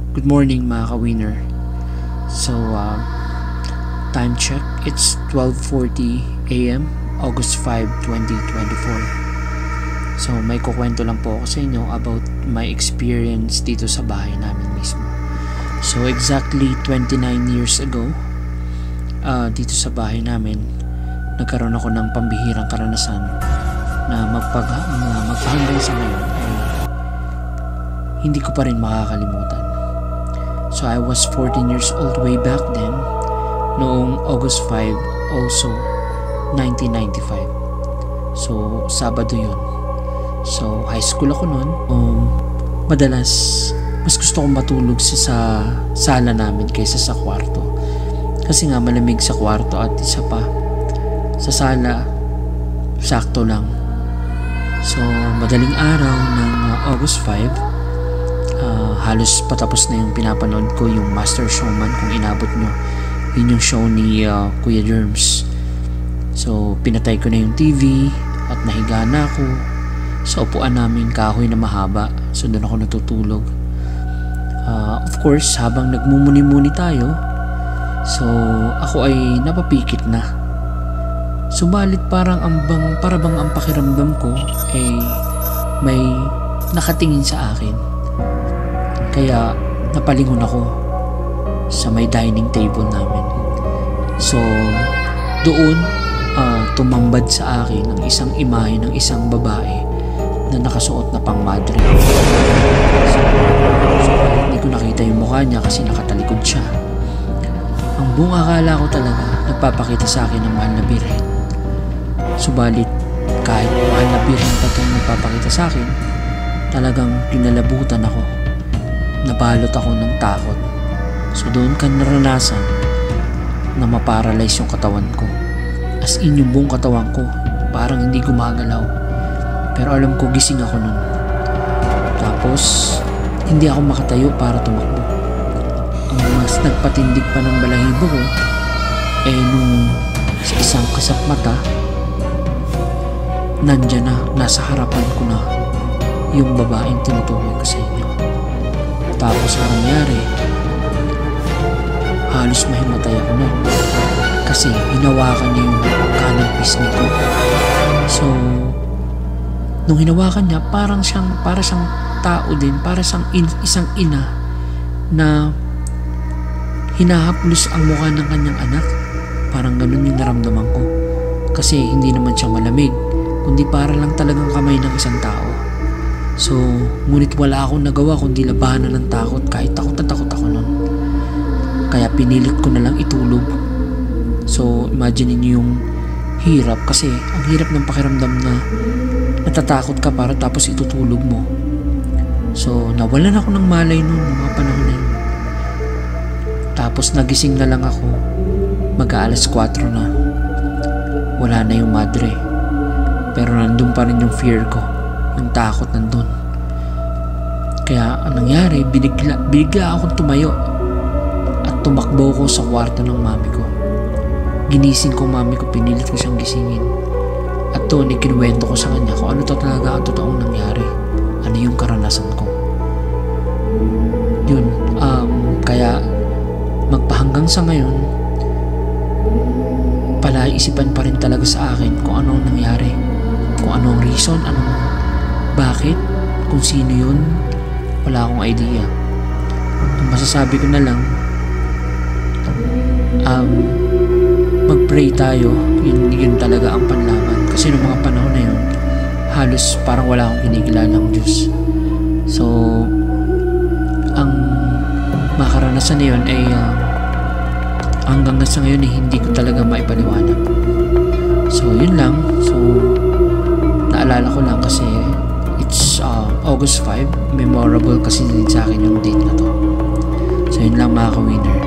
Good morning mga ka-winner. So, time check, it's 12:40 AM, August 5, 2024. So, may kukwento lang po ako sa inyo about my experience dito sa bahay namin mismo. So, exactly 29 years ago, dito sa bahay namin, nagkaroon ako ng pambihirang karanasan na magpahanggang sa ngayon ay hindi ko pa rin makakalimutan. So I was 14 years old way back then, noong August 5, also 1995. So Sabado yun. So high school ako noon. Madalas mas gusto kong matulog sa sala namin kaysa sa kwarto. Kasi nga malamig sa kwarto at isa pa sa sala sakto lang. So madaling araw ng August 5, halos patapos na yung pinapanood ko, yung Master Showman, kung inabot nyo. Yun yung show ni Kuya Germs. So pinatay ko na yung TV at nahiga na ako sa upuan namin, kahoy na mahaba. So doon ako natutulog. Of course, habang nagmumuni-muni tayo, so ako ay napapikit na. Subalit parang ang pakiramdam ko ay may nakatingin sa akin. Kaya napalingon ako sa may dining table namin. So doon tumambad sa akin ang isang imahe ng isang babae na nakasuot na pang madre. So hindi ko nakita yung mukha niya kasi nakatalikod siya. Ang buong akala ko talaga nagpapakita sa akin ng mahal na birhen. Subalit kahit mahal na birhen pa itong nagpapakita sa akin, talagang kinalabutan ako. Nabalot ako ng takot. So doon ka naranasan na maparalyze yung katawan ko. As in, yung buong katawan ko parang hindi gumagalaw. Pero alam ko gising ako nun. Tapos hindi ako makatayo para tumakbo. Ang mas nagpatindig pa ng balahibo ko nung sa isang kasap mata, nandyan na, nasa harapan ko na yung babaeng tinutukoy ko sa inyo. Tapos ang nangyari, halos mahimatay ako nun kasi hinawakan niya yung kanang pisngi ko. So nung hinawakan niya, para siyang tao din, para siyang isang ina na hinahaplos ang mukha ng kanyang anak. Parang ganun yung naramdaman ko, kasi hindi naman siya malamig, kundi para lang talagang kamay ng isang tao. So, ngunit wala akong nagawa kundi labanan ng takot, kahit takot na takot ako nun. Kaya pinilit ko na lang itulog. So, imagine niyo yung hirap, kasi ang hirap ng pakiramdam na natatakot ka para tapos itutulog mo. So, nawalan ako ng malay nun mga panahon na yun. Tapos nagising na lang ako, mag-aalas 4 na. Wala na yung madre. Pero nandun pa rin yung fear ko. Yung takot nandun. Kaya ang nangyari, bigla akong tumayo at tumakbo ko sa kwarto ng mami ko. Ginising ko mami ko, pinilit ko siyang gisingin. At doon ikinuwento ko sa kanya kung ano talaga ang totoong nangyari, ano yung karanasan ko. Yun, kaya magpahanggang sa ngayon, palaisipan pa rin talaga sa akin kung ano ang nangyari, kung ano ang reason, bakit, kung sino yun, wala akong idea. Ang masasabi ko na lang, mag-pray tayo. Yun talaga ang panlaban. Kasi noong mga panahon na yun, halos parang wala akong kinikilalang Diyos. So ang makaranasan na yun ay hanggang sa ngayon hindi ko talaga maipaliwanag. So yun lang. So naalala ko lang kasi it's August 5, memorable kasi din sa akin yung date na to. So yun lang mga ka-winner.